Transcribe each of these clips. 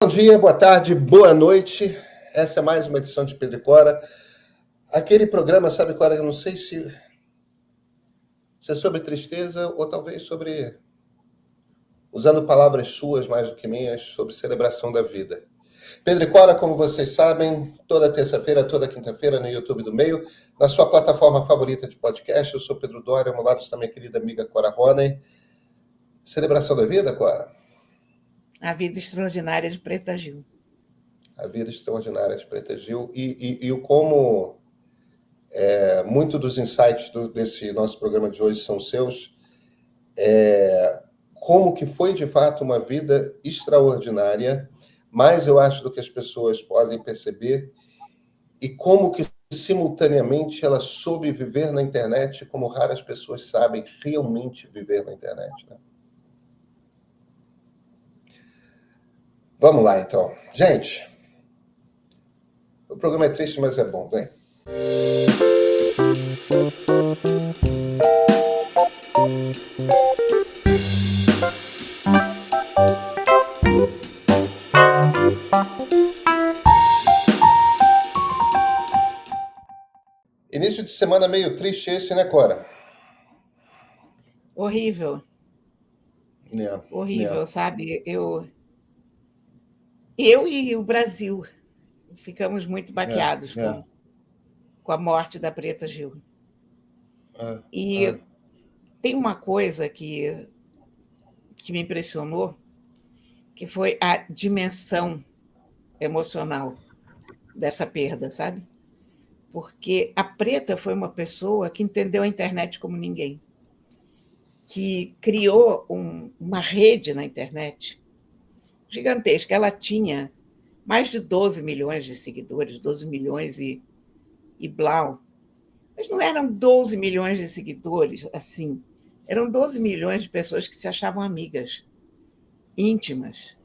Bom dia, boa tarde, boa noite. Essa é mais uma edição de Pedro e Cora. Aquele programa, sabe, Cora, eu não sei se é sobre tristeza ou talvez sobre, usando palavras suas mais do que minhas, sobre celebração da vida. Pedro e Cora, como vocês sabem, toda terça-feira, toda quinta-feira no YouTube do Meio, na sua plataforma favorita de podcast. Eu sou Pedro Doria, ao meu lado está minha querida amiga Cora Roney. Celebração da vida, Cora? A vida extraordinária de Preta Gil. A vida extraordinária de Preta Gil e o como muito dos insights desse nosso programa de hoje são seus. Como que foi de fato uma vida extraordinária, mais eu acho do que as pessoas podem perceber, e como que simultaneamente ela soube viver na internet como raras pessoas sabem realmente viver na internet, né? Vamos lá, então. Gente, o programa é triste, mas é bom. Vem. Início de semana meio triste esse, né, Cora? Horrível. Horrível, sabe? Eu e o Brasil ficamos muito baqueados com a morte da Preta Gil. Tem uma coisa que me impressionou, que foi a dimensão emocional dessa perda, sabe? Porque a Preta foi uma pessoa que entendeu a internet como ninguém, que criou uma rede na internet gigantesca. Ela tinha mais de 12 milhões de seguidores, 12 milhões e blau. Mas não eram 12 milhões de seguidores assim, eram 12 milhões de pessoas que se achavam amigas, íntimas.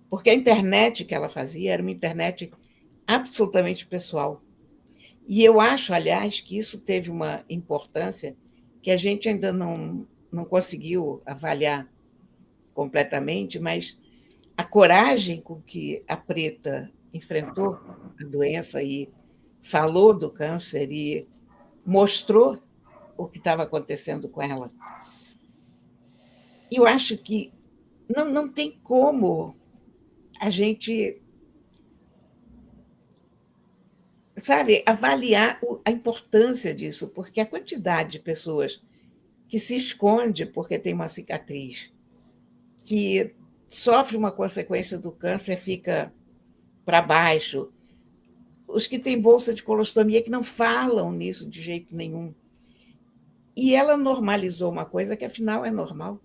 Porque a internet que ela fazia era uma internet absolutamente pessoal. E eu acho, aliás, que isso teve uma importância que a gente ainda não conseguiu avaliar completamente, mas a coragem com que a Preta enfrentou a doença e falou do câncer e mostrou o que estava acontecendo com ela. E eu acho que não tem como a gente, sabe, avaliar a importância disso, porque a quantidade de pessoas que se esconde porque tem uma cicatriz, que sofre uma consequência do câncer, fica para baixo, os que têm bolsa de colostomia que não falam nisso de jeito nenhum. E ela normalizou uma coisa que, afinal, é normal.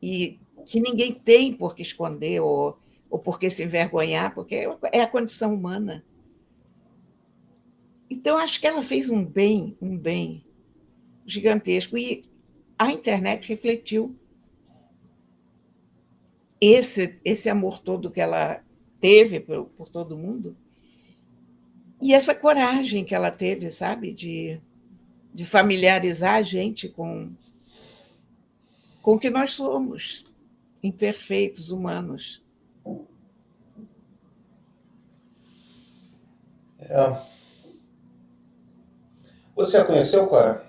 E que ninguém tem por que esconder ou por que se envergonhar, porque é a condição humana. Então, acho que ela fez um bem gigantesco. E a internet refletiu esse amor todo que ela teve por todo mundo e essa coragem que ela teve, sabe, de familiarizar a gente com o que nós somos, imperfeitos, humanos. Você a conheceu, Cora?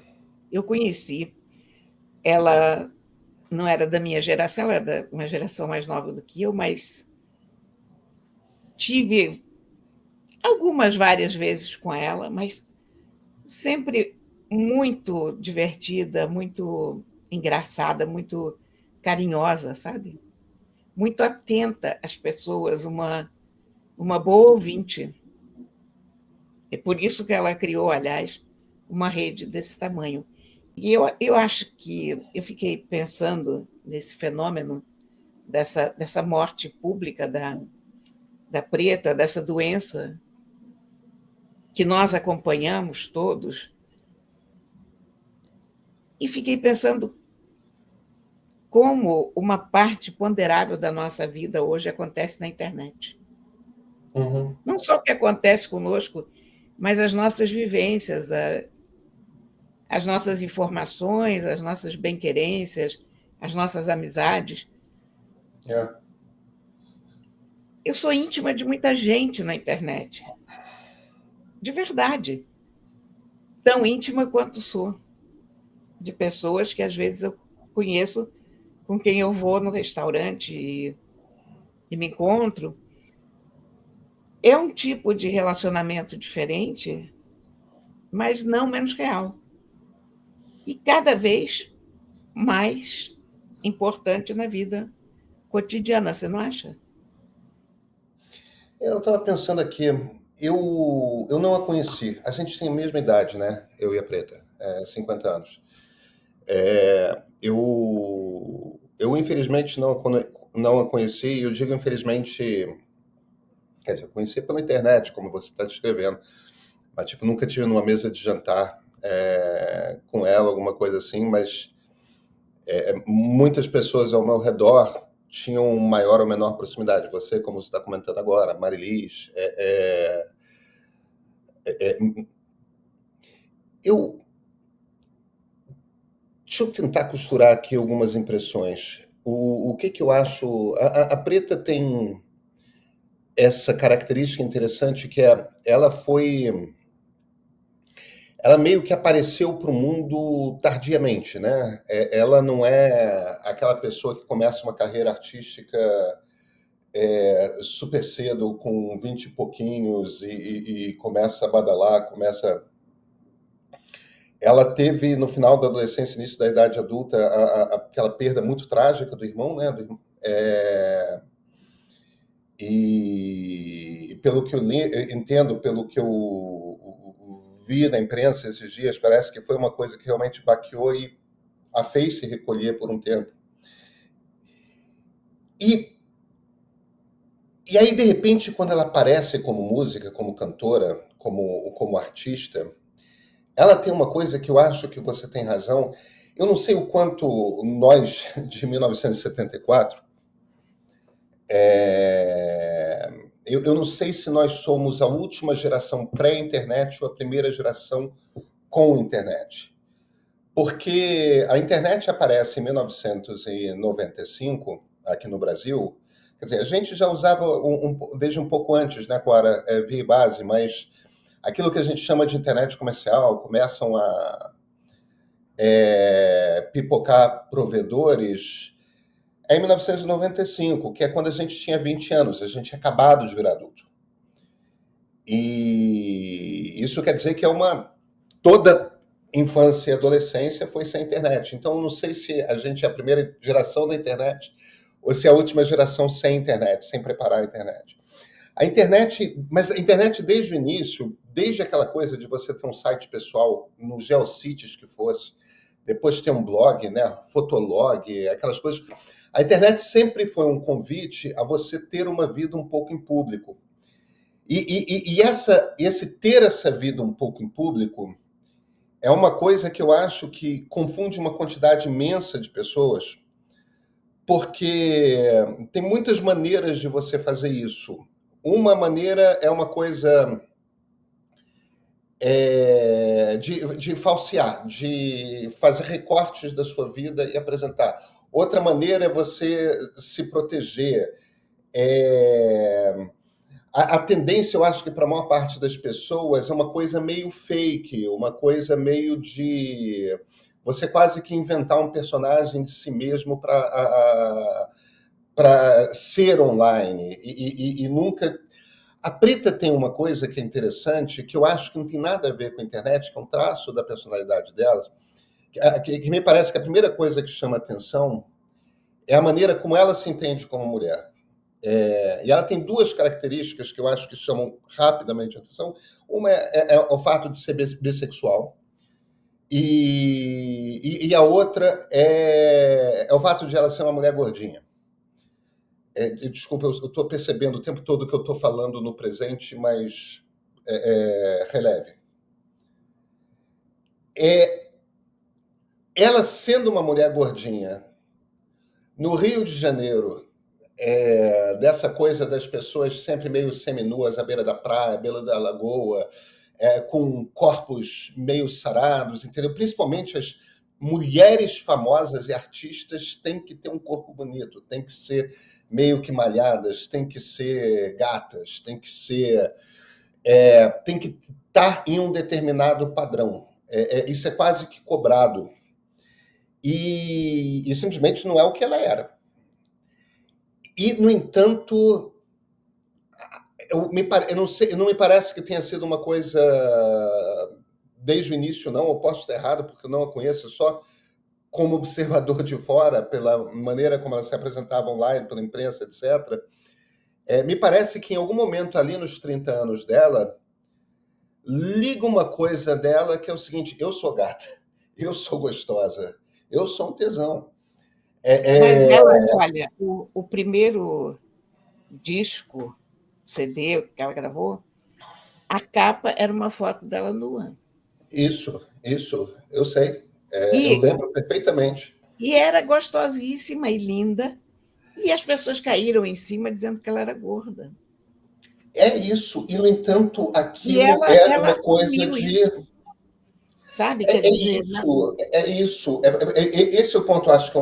Eu conheci. Ela não era da minha geração, ela era uma geração mais nova do que eu, mas tive várias vezes com ela, mas sempre muito divertida, muito engraçada, muito carinhosa, sabe? Muito atenta às pessoas, uma boa ouvinte. É por isso que ela criou, aliás, uma rede desse tamanho. E eu acho que eu fiquei pensando nesse fenômeno dessa morte pública da Preta, dessa doença que nós acompanhamos todos, e fiquei pensando como uma parte ponderável da nossa vida hoje acontece na internet. Uhum. Não só o que acontece conosco, mas as nossas vivências, as nossas informações, as nossas bem-querências, as nossas amizades. Eu sou íntima de muita gente na internet, de verdade, tão íntima quanto sou de pessoas que às vezes eu conheço, com quem eu vou no restaurante e me encontro. É um tipo de relacionamento diferente, mas não menos real. E cada vez mais importante na vida cotidiana, você não acha? Eu estava pensando aqui, eu não a conheci. A gente tem a mesma idade, né? Eu e a Preta, 50 anos. Eu infelizmente não a conheci, e eu digo infelizmente, quer dizer, eu conheci pela internet, como você está descrevendo, mas tipo, nunca tive numa mesa de jantar com ela, alguma coisa assim, mas muitas pessoas ao meu redor tinham maior ou menor proximidade. Você, como você está comentando agora, Marilis, eu deixa eu tentar costurar aqui algumas impressões. O que eu acho. A Preta tem essa característica interessante que é ela foi. Ela meio que apareceu para o mundo tardiamente, né? Ela não é aquela pessoa que começa uma carreira artística super cedo, com 20 e pouquinhos, e começa a badalar, começa. Ela teve, no final da adolescência, início da idade adulta, aquela perda muito trágica do irmão, né? E pelo que eu entendo, pelo que eu vi na imprensa esses dias, parece que foi uma coisa que realmente baqueou e a fez se recolher por um tempo. E, e aí, de repente, quando ela aparece como música, como cantora, como artista, ela tem uma coisa que eu acho que você tem razão. Eu não sei o quanto nós, de 1974, eu não sei se nós somos a última geração pré-internet ou a primeira geração com internet. Porque a internet aparece em 1995, aqui no Brasil. Quer dizer, a gente já usava desde um pouco antes, né, Clara, via base, mas aquilo que a gente chama de internet comercial, começam a pipocar provedores em 1995, que é quando a gente tinha 20 anos, a gente tinha acabado de virar adulto. E isso quer dizer que toda infância e adolescência foi sem internet. Então, eu não sei se a gente é a primeira geração da internet ou se é a última geração sem internet, sem preparar a internet. Mas a internet desde o início, desde aquela coisa de você ter um site pessoal, no Geocities que fosse, depois ter um blog, né, Fotolog, aquelas coisas. A internet sempre foi um convite a você ter uma vida um pouco em público. Esse ter essa vida um pouco em público é uma coisa que eu acho que confunde uma quantidade imensa de pessoas, porque tem muitas maneiras de você fazer isso. Uma maneira é uma coisa de falsear, de fazer recortes da sua vida e apresentar. Outra maneira é você se proteger. A tendência, eu acho que para a maior parte das pessoas, é uma coisa meio fake, uma coisa meio de você quase que inventar um personagem de si mesmo para ser online e nunca. A Preta tem uma coisa que é interessante, que eu acho que não tem nada a ver com a internet, que é um traço da personalidade dela, que me parece que a primeira coisa que chama atenção é a maneira como ela se entende como mulher. E ela tem duas características que eu acho que chamam rapidamente a atenção. Uma é o fato de ser bissexual, e a outra é o fato de ela ser uma mulher gordinha. Desculpa, eu estou percebendo o tempo todo que eu estou falando no presente, mas releve. Ela sendo uma mulher gordinha, no Rio de Janeiro, dessa coisa das pessoas sempre meio seminuas à beira da praia, à beira da lagoa, com corpos meio sarados, entendeu? Principalmente as mulheres famosas e artistas têm que ter um corpo bonito, tem que ser meio que malhadas, têm que ser gatas, tem que estar em um determinado padrão. Isso é quase que cobrado. E simplesmente não é o que ela era. E, no entanto, eu não sei, não me parece que tenha sido uma coisa desde o início, não. Eu posso estar errado porque eu não a conheço, só como observador de fora, pela maneira como ela se apresentava online, pela imprensa, etc. Me parece que em algum momento ali nos 30 anos dela, liga uma coisa dela que é o seguinte: eu sou gata, eu sou gostosa, eu sou um tesão. Mas ela, olha, o primeiro disco, CD que ela gravou, a capa era uma foto dela nua. Isso, eu sei. Eu E, lembro perfeitamente. e era gostosíssima e linda, e as pessoas caíram em cima dizendo que ela era gorda. É isso, e no entanto, E aquilo era ela uma coisa assumiu de. isso, sabe? Quer dizer, Esse é o ponto, acho que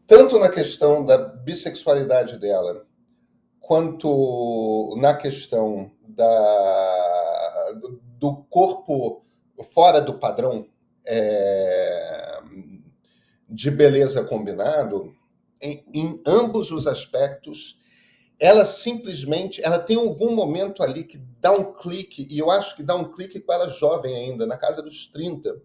tanto na questão da bissexualidade dela, quanto na questão do corpo fora do padrão de beleza combinado, em ambos os aspectos, ela simplesmente ela tem algum momento ali que dá um clique, e eu acho que dá um clique com ela jovem ainda, na casa dos 30.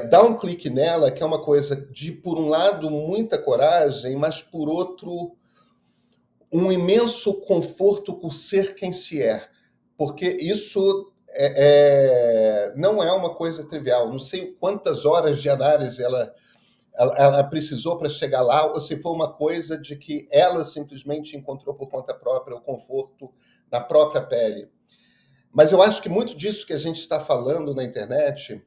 Dá um clique nela, que é uma coisa de, por um lado, muita coragem, mas, por outro, um imenso conforto com ser quem se é. Porque isso não é uma coisa trivial. Não sei quantas horas de análise ela precisou para chegar lá, ou se foi uma coisa de que ela simplesmente encontrou por conta própria o conforto na própria pele. Mas eu acho que muito disso que a gente está falando na internet,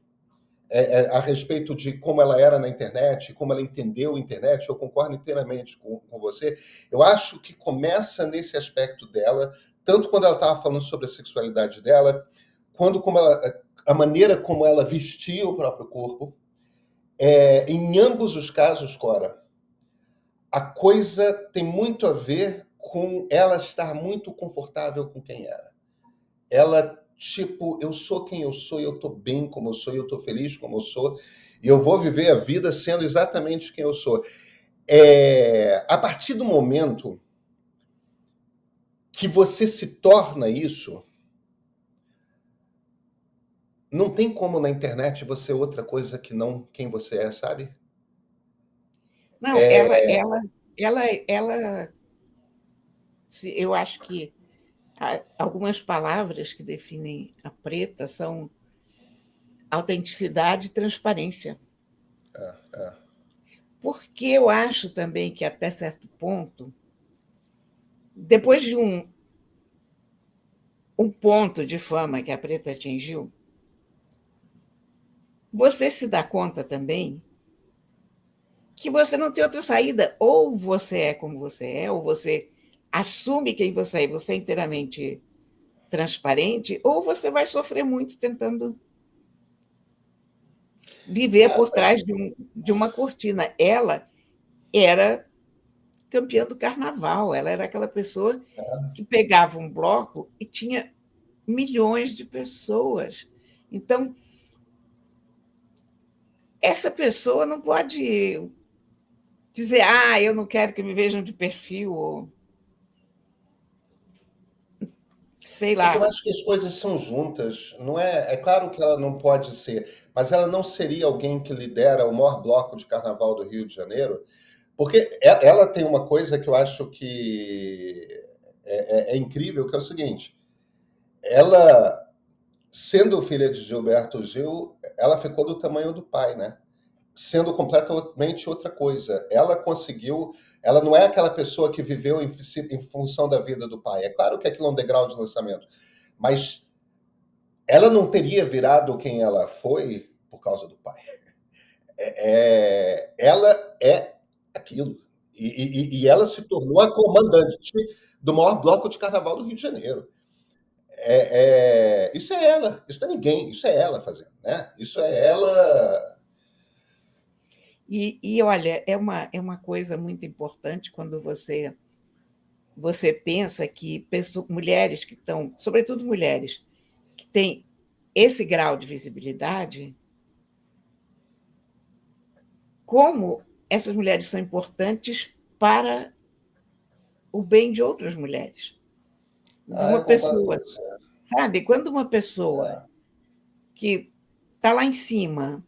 a respeito de como ela era na internet, como ela entendeu a internet, eu concordo inteiramente com você. Eu acho que começa nesse aspecto dela, tanto quando ela estava falando sobre a sexualidade dela, quando a maneira como ela vestia o próprio corpo. Em ambos os casos, Cora, a coisa tem muito a ver com ela estar muito confortável com quem era. Ela, tipo, eu sou quem eu sou, e eu tô bem como eu sou, e eu tô feliz como eu sou, e eu vou viver a vida sendo exatamente quem eu sou. A partir do momento que você se torna isso, não tem como na internet você ser outra coisa que não quem você é, sabe? não, É, ela, eu acho que algumas palavras que definem a Preta são autenticidade e transparência. é, é. Porque eu acho também que, até certo ponto, depois de um ponto de fama que a Preta atingiu, você se dá conta também que você não tem outra saída. Ou você é como você é, ou você assume quem você é e você é inteiramente transparente, ou você vai sofrer muito tentando viver por trás de uma cortina. Ela era campeã do carnaval, ela era aquela pessoa que pegava um bloco e tinha milhões de pessoas. Então, essa pessoa não pode dizer, eu não quero que me vejam de perfil, ou sei É que eu lá. acho que as coisas são juntas, não é? É claro que ela não pode ser, mas ela não seria alguém que lidera o maior bloco de carnaval do Rio de Janeiro, porque ela tem uma coisa que eu acho que é incrível, que é o seguinte: ela, sendo filha de Gilberto Gil, ela ficou do tamanho do pai, né? Sendo completamente outra coisa. Ela conseguiu. Ela não é aquela pessoa que viveu em função da vida do pai. É claro que aquilo é um degrau de lançamento, mas ela não teria virado quem ela foi por causa do pai. Ela é aquilo. E ela se tornou a comandante do maior bloco de carnaval do Rio de Janeiro. Isso é ela, isso não é ninguém, isso é ela fazendo, né? Isso é ela. E olha, é uma coisa muito importante quando você pensa que mulheres que estão, sobretudo mulheres, que têm esse grau de visibilidade, como essas mulheres são importantes para o bem de outras mulheres. De uma Eu concordo com pessoa, você. sabe? Quando uma pessoa É. que está lá em cima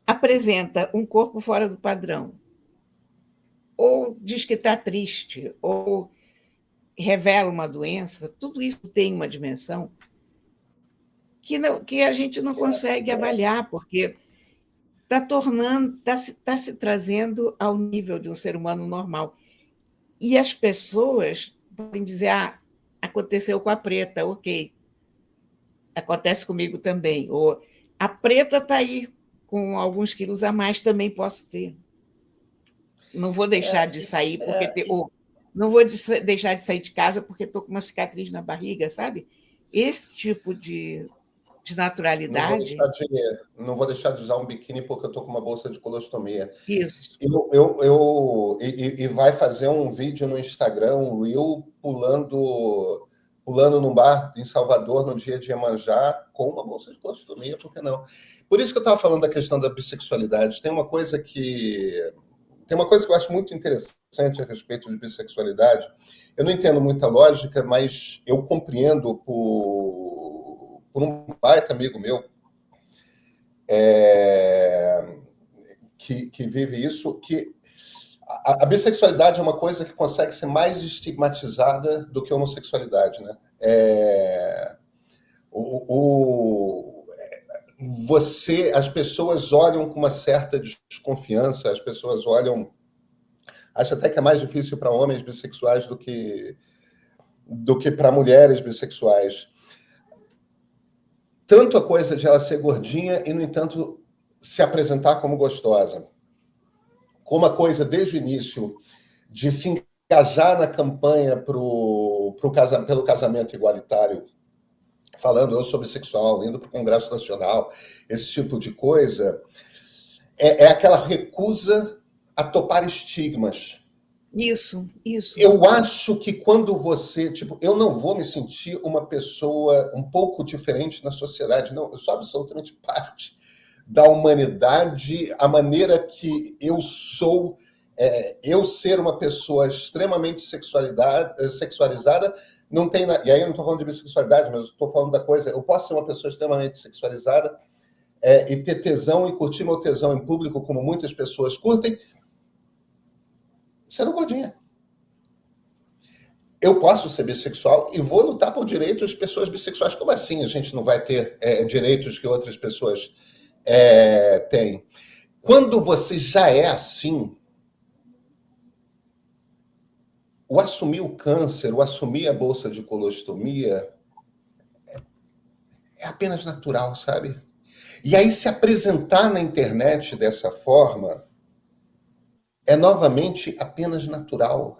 apresenta um corpo fora do padrão, ou diz que está triste, ou revela uma doença, tudo isso tem uma dimensão que a gente não consegue avaliar, porque está se trazendo ao nível de um ser humano normal. E as pessoas podem dizer, aconteceu com a preta, ok, acontece comigo também. Ou a preta está aí com alguns quilos a mais, também posso ter. Não vou deixar de sair ou não vou deixar de sair de casa porque estou com uma cicatriz na barriga, sabe? Esse tipo de Não vou deixar naturalidade. de, não vou deixar de usar um biquíni porque eu estou com uma bolsa de colostomia. Isso, E vai fazer um vídeo no Instagram, um Reel, pulando num bar em Salvador no dia de Iemanjá com uma bolsa de colostomia, por que não? Por isso que eu estava falando da questão da bissexualidade. Tem uma coisa que eu acho muito interessante a respeito de bissexualidade. Eu não entendo muita lógica, mas eu compreendo por um baita amigo meu que vive isso, que a bissexualidade é uma coisa que consegue ser mais estigmatizada do que a homossexualidade, né? As pessoas olham com uma certa desconfiança, as pessoas olham, acho até que é mais difícil para homens bissexuais do que para mulheres bissexuais. Tanto a coisa de ela ser gordinha e, no entanto, se apresentar como gostosa, como a coisa, desde o início, de se engajar na campanha pelo casamento igualitário, falando eu sou bissexual, indo para o Congresso Nacional, esse tipo de coisa, é aquela recusa a topar estigmas. isso. Eu acho que quando você, eu não vou me sentir uma pessoa um pouco diferente na sociedade, não, eu sou absolutamente parte da humanidade, a maneira que eu sou, eu ser uma pessoa extremamente sexualizada, não tem, e aí eu não estou falando de bissexualidade, mas estou falando da coisa, eu posso ser uma pessoa extremamente sexualizada e ter tesão e curtir meu tesão em público, como muitas pessoas curtem, sendo gordinha. Eu posso ser bissexual e vou lutar por direitos das pessoas bissexuais. Como assim a gente não vai ter direitos que outras pessoas têm? Quando você já é assim, o assumir o câncer, o assumir a bolsa de colostomia é apenas natural, sabe? E aí se apresentar na internet dessa forma é novamente apenas natural.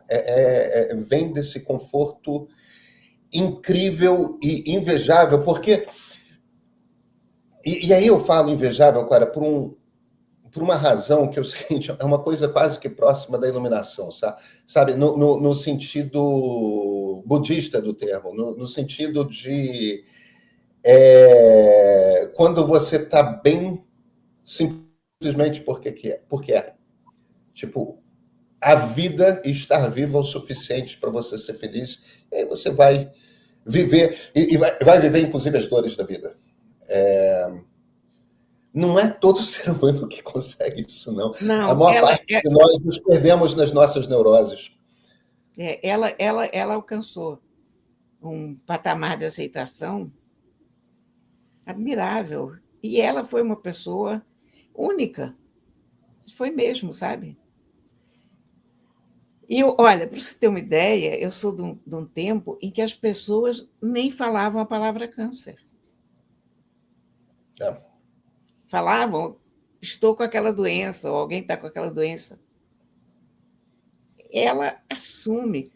Vem desse conforto incrível e invejável, porque... E aí eu falo invejável, Clara, por uma razão que é o seguinte, é uma coisa quase que próxima da iluminação, sabe? No sentido budista do termo, no sentido de quando você está bem simplesmente porque é. Tipo, a vida e estar vivo é o suficiente para você ser feliz, e aí você vai viver, e vai viver inclusive as dores da vida. Não é todo ser humano que consegue isso, não. A Não, maior parte de nós nos perdemos nas nossas neuroses. ela alcançou um patamar de aceitação admirável. E ela foi uma pessoa única. Foi mesmo, sabe? E olha, para você ter uma ideia, eu sou de um tempo em que as pessoas nem falavam a palavra câncer. É. Falavam, estou com aquela doença, ou alguém está com aquela doença. Ela assume.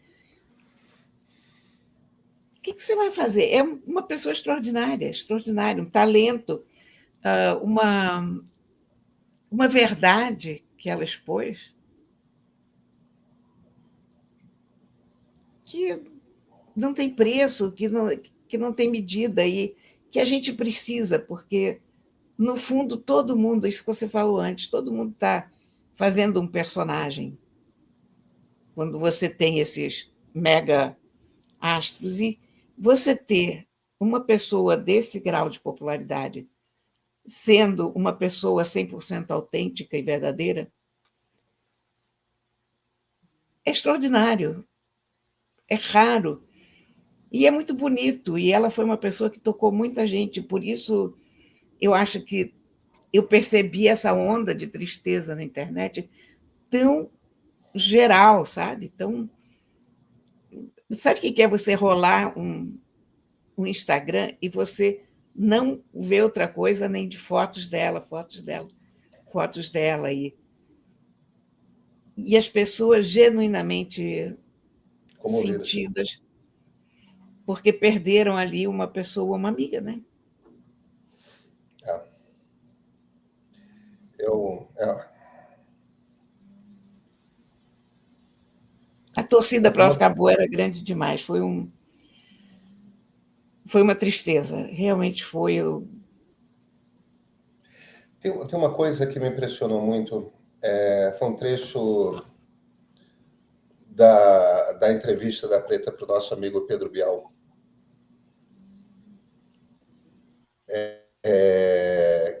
O que você vai fazer? É uma pessoa extraordinária, extraordinária, um talento, uma uma verdade que ela expôs que não tem preço, que não tem medida e que a gente precisa, porque, no fundo, todo mundo, isso que você falou antes, todo mundo está fazendo um personagem. Quando você tem esses mega astros, e você ter uma pessoa desse grau de popularidade sendo uma pessoa 100% autêntica e verdadeira, é extraordinário, é raro. E é muito bonito, e ela foi uma pessoa que tocou muita gente, por isso eu acho que eu percebi essa onda de tristeza na internet tão geral, sabe? Sabe o que é você rolar um Instagram e você não vê outra coisa nem de fotos dela, e as pessoas genuinamente Comovidas. sentidas, porque perderam ali uma pessoa, uma amiga, né? A torcida para ela ficar boa era grande demais. Foi uma tristeza, realmente foi. Tem uma coisa que me impressionou muito, foi um trecho da entrevista da Preta para o nosso amigo Pedro Bial,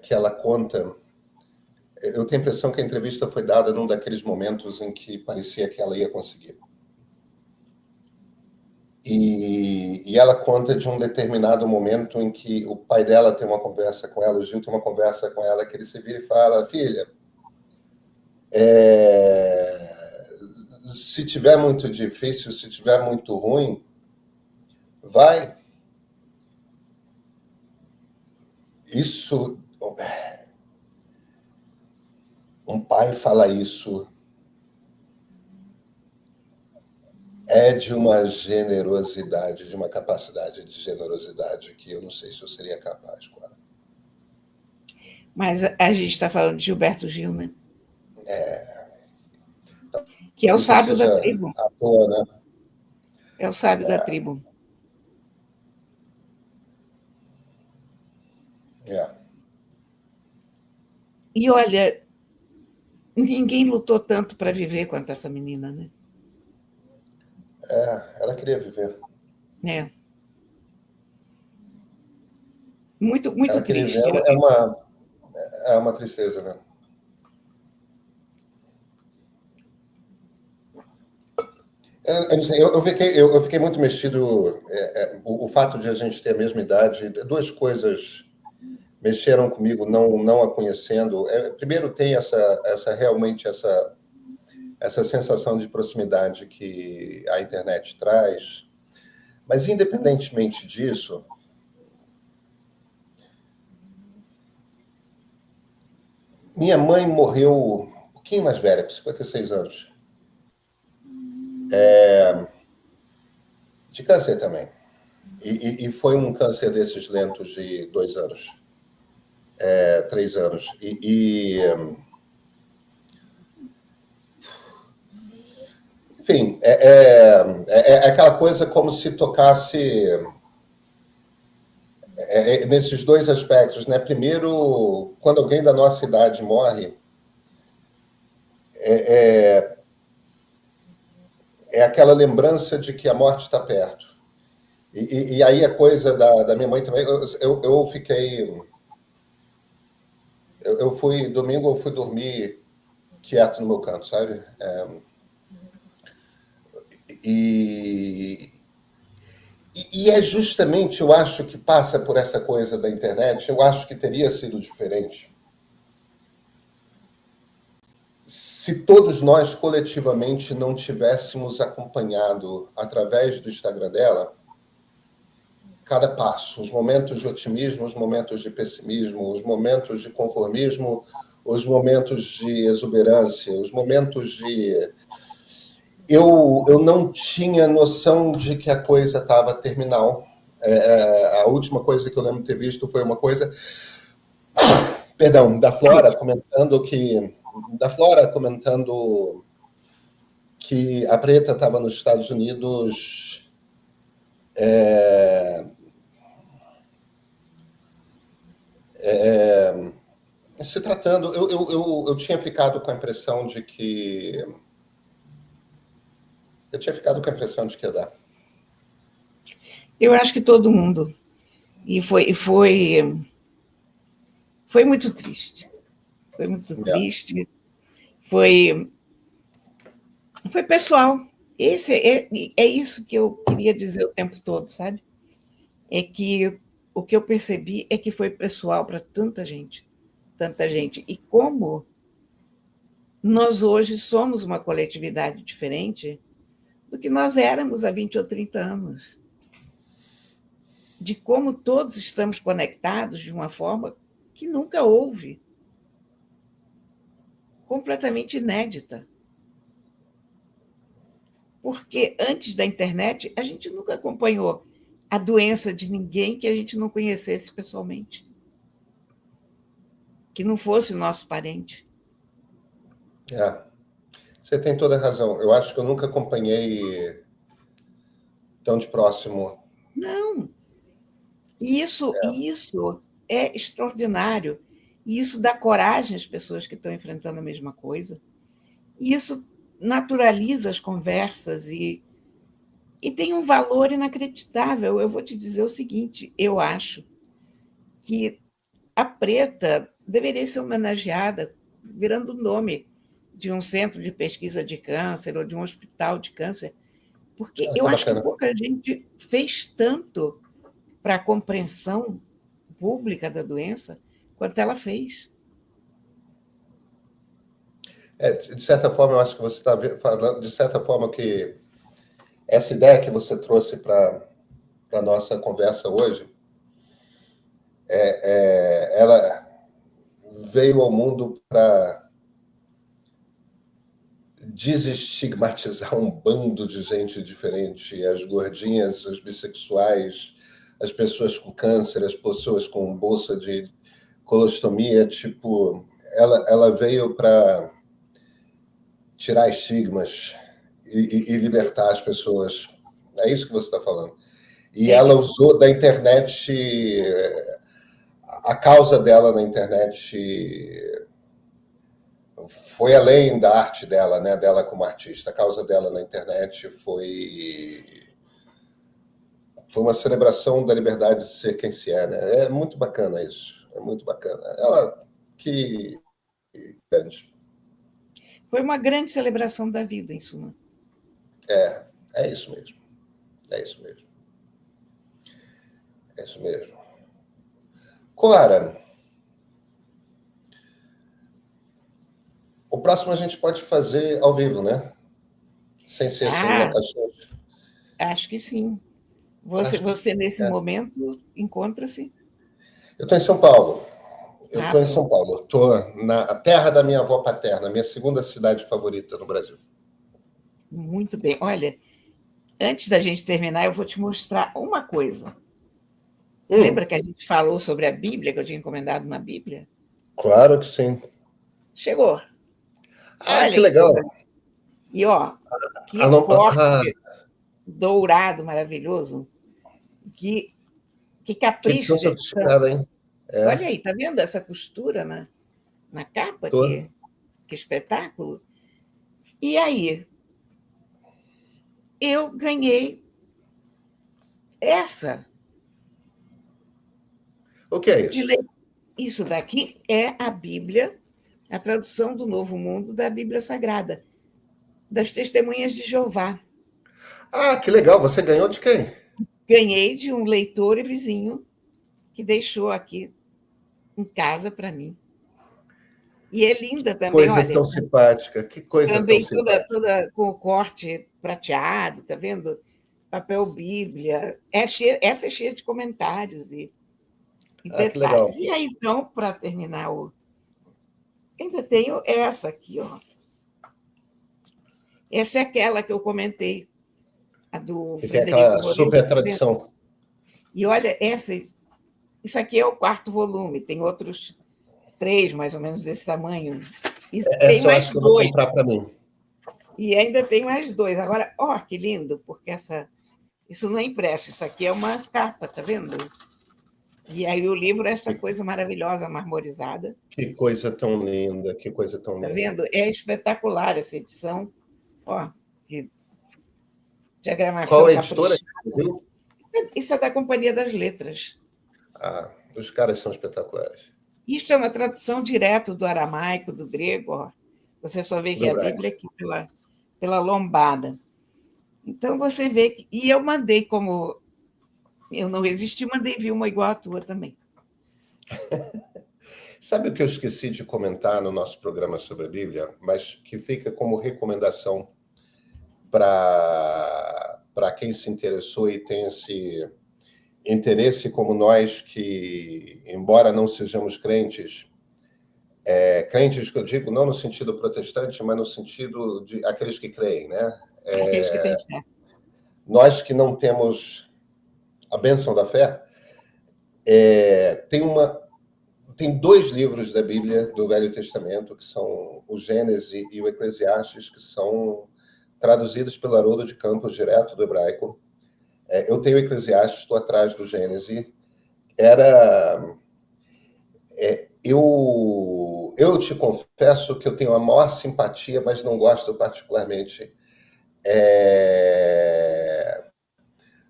que ela conta. Eu tenho a impressão que a entrevista foi dada num daqueles momentos em que parecia que ela ia conseguir. E ela conta de um determinado momento em que o pai dela tem uma conversa com ela, o Gil tem uma conversa com ela, que ele se vira e fala: filha, se tiver muito difícil, se tiver muito ruim, vai. Isso, um pai fala isso, é de uma generosidade, de uma capacidade de generosidade que eu não sei se eu seria capaz, Cora. Mas a gente está falando de Gilberto Gil, né? Que é o sábio da tribo. À toa, né? É o sábio da tribo. E olha, ninguém lutou tanto para viver quanto essa menina, né? Ela queria viver. Muito, muito ela triste. Viver. É uma tristeza, né? Eu fiquei muito mexido. O fato de a gente ter a mesma idade, duas coisas mexeram comigo, não a conhecendo. Primeiro, tem realmente essa sensação de proximidade que a internet traz, mas independentemente disso, minha mãe morreu um pouquinho mais velha, com 56 anos. De câncer também. E foi um câncer desses lentos de 2 anos, 3 anos. Enfim, é aquela coisa como se tocasse nesses dois aspectos, né? Primeiro, quando alguém da nossa idade morre, é aquela lembrança de que a morte está perto. E aí a coisa da minha mãe também, eu fiquei... Domingo eu fui dormir quieto no meu canto, sabe? E é justamente, eu acho que passa por essa coisa da internet, eu acho que teria sido diferente se todos nós coletivamente não tivéssemos acompanhado através do Instagram dela cada passo, os momentos de otimismo, os momentos de pessimismo, os momentos de conformismo, os momentos de exuberância, os momentos de... Eu não tinha noção de que a coisa estava terminal. A última coisa que eu lembro de ter visto foi uma coisa... Perdão, da Flora comentando que a Preta estava nos Estados Unidos se tratando. Eu tinha ficado com a impressão de que ia dar. Eu acho que todo mundo. E foi muito triste. Foi muito triste. Foi pessoal. É isso que eu queria dizer o tempo todo, sabe? É que o que eu percebi é que foi pessoal para tanta gente. Tanta gente. E como nós hoje somos uma coletividade diferente do que nós éramos há 20 ou 30 anos. De como todos estamos conectados de uma forma que nunca houve. Completamente inédita. Porque antes da internet, a gente nunca acompanhou a doença de ninguém que a gente não conhecesse pessoalmente. Que não fosse nosso parente. Você tem toda a razão. Eu acho que eu nunca acompanhei tão de próximo. Não. Isso é extraordinário. E isso dá coragem às pessoas que estão enfrentando a mesma coisa. E isso naturaliza as conversas e tem um valor inacreditável. Eu vou te dizer o seguinte, eu acho que a Preta deveria ser homenageada virando o nome de um centro de pesquisa de câncer ou de um hospital de câncer, porque eu acho que pouca gente fez tanto para a compreensão pública da doença quanto ela fez. De certa forma, eu acho que você está falando, de certa forma, que essa ideia que você trouxe para a nossa conversa hoje, ela veio ao mundo para desestigmatizar um bando de gente diferente, as gordinhas, os bissexuais, as pessoas com câncer, as pessoas com bolsa de colostomia, ela veio para tirar estigmas e libertar as pessoas. É isso que você está falando. E ela usou da internet, a causa dela na internet foi além da arte dela, né? Dela como artista. A causa dela na internet foi uma celebração da liberdade de ser quem se é, né? É muito bacana isso. É muito bacana. Que grande. Foi uma grande celebração da vida, em suma. É isso mesmo. É isso mesmo. É isso mesmo. Cora, o próximo a gente pode fazer ao vivo, né? Sem ser sem locações. Acho que sim. Você nesse momento, encontra-se? Eu estou em São Paulo. Estou na terra da minha avó paterna, minha segunda cidade favorita no Brasil. Muito bem. Olha, antes da gente terminar, eu vou te mostrar uma coisa. Lembra que a gente falou sobre a Bíblia, que eu tinha encomendado uma Bíblia? Claro que sim. Chegou. Olha, que legal. E, que corte dourado maravilhoso. Que capricho. Que sofisticada, hein? Olha aí, tá vendo essa costura na capa? Que espetáculo. E aí, eu ganhei essa. O que é isso? Isso daqui é a Bíblia, a tradução do Novo Mundo da Bíblia Sagrada, das Testemunhas de Jeová. Que legal. Você ganhou de quem? Ganhei de um leitor e vizinho que deixou aqui em casa para mim. E é linda também, coisa olha. Tão simpática, que coisa também tão simpática. Toda com o corte prateado, tá vendo? Papel Bíblia. Essa é cheia de comentários e detalhes. Que legal. E aí, então, para terminar, ainda tenho essa aqui, ó. Essa é aquela que eu comentei, a do Frederico aquela Moreira. super tradição. E olha, isso aqui é o 4º volume, tem outros 3, mais ou menos desse tamanho. E tem Essa eu mais acho que eu vou 2. comprar para mim. E ainda tem mais 2. Agora, ó, que lindo, porque isso não é impresso, isso aqui é uma capa, tá vendo? E aí o livro é essa coisa maravilhosa, marmorizada. Que coisa tão linda, que coisa tão Tá linda. vendo? É espetacular essa edição. Ó, que diagramação Qual editora? caprichada. Isso é da Companhia das Letras. Os caras são espetaculares. Isso é uma tradução direto do aramaico, do grego. Ó. Você só vê que a Bíblia aqui pela lombada. Então, você vê que... E eu mandei, como eu não resisti, mandei vir uma igual à tua também. Sabe o que eu esqueci de comentar no nosso programa sobre a Bíblia, mas que fica como recomendação para quem se interessou e tem esse interesse como nós, que, embora não sejamos crentes, crentes que eu digo não no sentido protestante, mas no sentido de aqueles que creem, né? Aqueles que têm fé. Nós que não temos a bênção da fé, tem 2 livros da Bíblia, do Velho Testamento, que são o Gênesis e o Eclesiastes, que são traduzidos pelo Haroldo de Campos, direto do hebraico. Eu tenho o Eclesiastes, estou atrás do Gênesis. Eu te confesso que eu tenho a maior simpatia, mas não gosto particularmente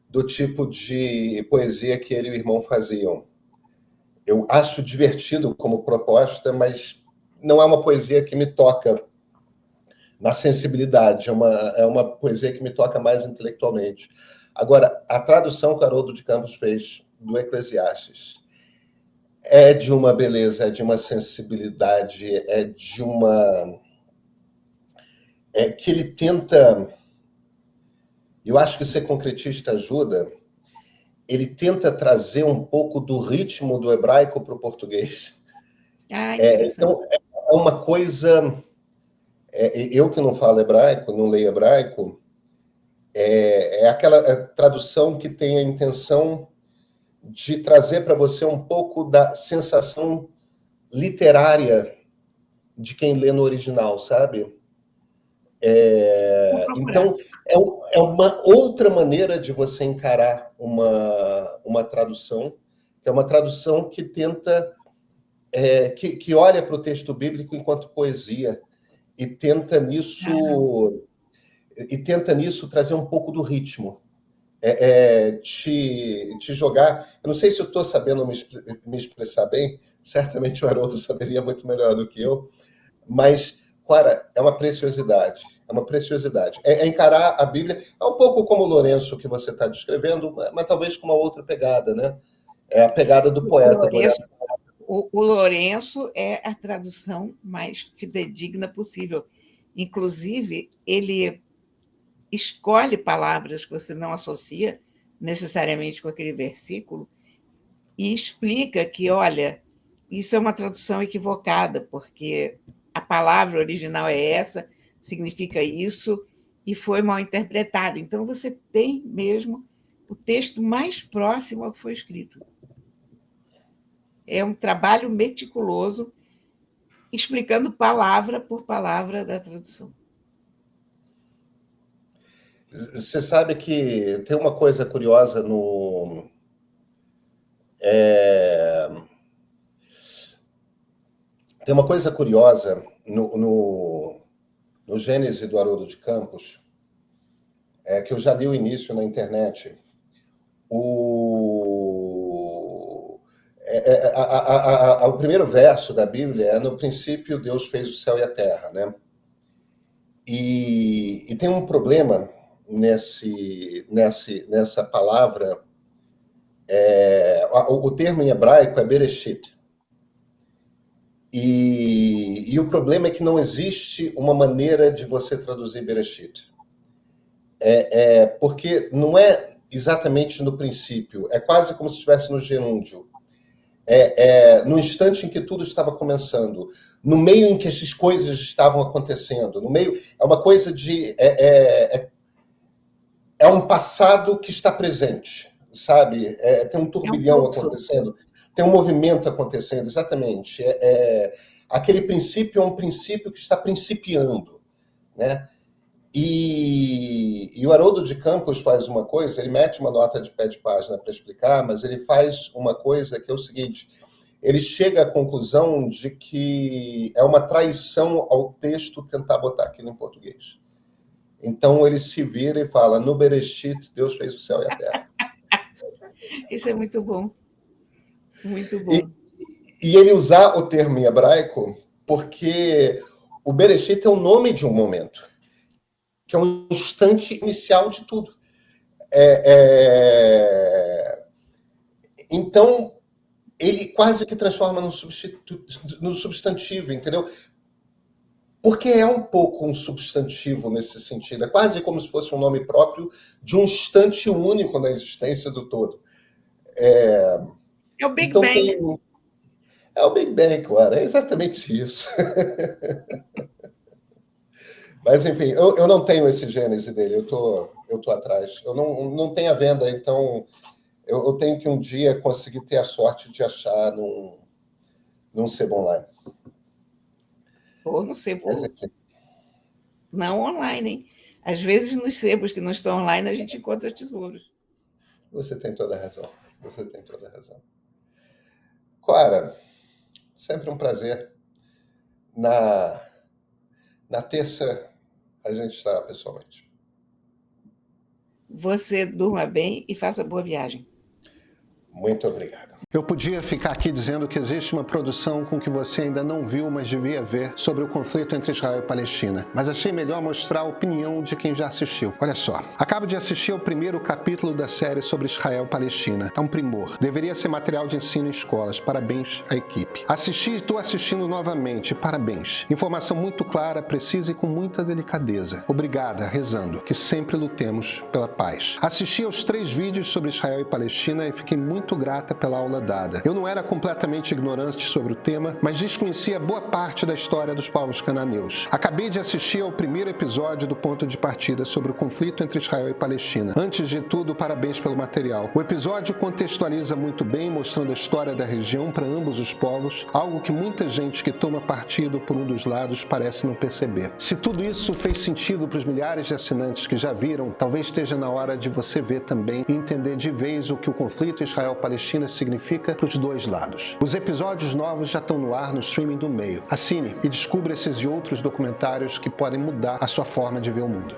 do tipo de poesia que ele e o irmão faziam. Eu acho divertido como proposta, mas não é uma poesia que me toca na sensibilidade, é uma poesia que me toca mais intelectualmente. Agora, a tradução que Haroldo de Campos fez do Eclesiastes é de uma beleza, é de uma sensibilidade, é de uma... que ele tenta... Eu acho que ser concretista ajuda. Ele tenta trazer um pouco do ritmo do hebraico para o português. Então, é uma coisa... eu que não falo hebraico, não leio hebraico, é aquela tradução que tem a intenção de trazer para você um pouco da sensação literária de quem lê no original, sabe? Então, é uma outra maneira de você encarar uma tradução, que é uma tradução que tenta, que olha para o texto bíblico enquanto poesia e tenta nisso trazer um pouco do ritmo. Te jogar... Eu não sei se eu estou sabendo me expressar bem, certamente o Haroldo saberia muito melhor do que eu, mas, cara, é uma preciosidade. É uma preciosidade. É encarar a Bíblia, é um pouco como o Lourenço que você está descrevendo, mas talvez com uma outra pegada, né? É a pegada do poeta. O Lourenço é a tradução mais fidedigna possível. Inclusive, ele escolhe palavras que você não associa necessariamente com aquele versículo e explica que, olha, isso é uma tradução equivocada, porque a palavra original é essa, significa isso, e foi mal interpretado. Então, você tem mesmo o texto mais próximo ao que foi escrito. É um trabalho meticuloso, explicando palavra por palavra da tradução. Você sabe que tem uma coisa curiosa Tem uma coisa curiosa no Gênesis do Haroldo de Campos, que eu já li o início na internet. O primeiro verso da Bíblia é: no princípio Deus fez o céu e a terra, né? E tem um problema nessa palavra. O termo em hebraico é Bereshit. E o problema é que não existe uma maneira de você traduzir Bereshit. Porque não é exatamente no princípio, é quase como se estivesse no gerúndio. No instante em que tudo estava começando, no meio em que essas coisas estavam acontecendo, no meio... É uma coisa de... É um passado que está presente, sabe? Tem um turbilhão acontecendo. tem um movimento acontecendo, exatamente. Aquele princípio é um princípio que está principiando, né? E o Haroldo de Campos faz uma coisa, ele mete uma nota de pé de página para explicar, mas ele faz uma coisa que é o seguinte: ele chega à conclusão de que é uma traição ao texto tentar botar aquilo em português. Então ele se vira e fala: no Bereshit, Deus fez o céu e a terra. Isso é muito bom. Muito bom. E ele usar o termo em hebraico porque o Bereshit é o nome de um momento, que é um instante inicial de tudo. Então, ele quase que transforma no substantivo, entendeu? Porque é um pouco um substantivo nesse sentido. É quase como se fosse um nome próprio de um instante único na existência do todo. É o Big Então, Bang. é o Big Bang, claro. É exatamente isso. Mas, enfim, eu não tenho esse gênese dele. Eu tô atrás. Eu não tenho a venda, então eu tenho que um dia conseguir ter a sorte de achar num sebo online. Ou no sebo não online, hein? Às vezes, nos sebos que não estão online, a gente encontra tesouros. Você tem toda a razão. Você tem toda a razão. Clara, sempre um prazer. Na terça, a gente estará pessoalmente. Você durma bem e faça boa viagem. Muito obrigado. Eu podia ficar aqui dizendo que existe uma produção com que você ainda não viu, mas devia ver, sobre o conflito entre Israel e Palestina. Mas achei melhor mostrar a opinião de quem já assistiu. Olha só, acabo de assistir ao primeiro capítulo da série sobre Israel e Palestina. É um primor. Deveria ser material de ensino em escolas. Parabéns à equipe. Assisti e estou assistindo novamente. Parabéns. Informação muito clara, precisa e com muita delicadeza. Obrigada, rezando, que sempre lutemos pela paz. Assisti aos 3 vídeos sobre Israel e Palestina e fiquei muito grata pela aula dada. Eu não era completamente ignorante sobre o tema, mas desconhecia boa parte da história dos povos cananeus. Acabei de assistir ao primeiro episódio do Ponto de Partida sobre o conflito entre Israel e Palestina. Antes de tudo, parabéns pelo material. O episódio contextualiza muito bem, mostrando a história da região para ambos os povos, algo que muita gente que toma partido por um dos lados parece não perceber. Se tudo isso fez sentido para os milhares de assinantes que já viram, talvez esteja na hora de você ver também e entender de vez o que o conflito Israel-Palestina significa para os dois lados. Os episódios novos já estão no ar no streaming do Meio. Assine e descubra esses e outros documentários que podem mudar a sua forma de ver o mundo.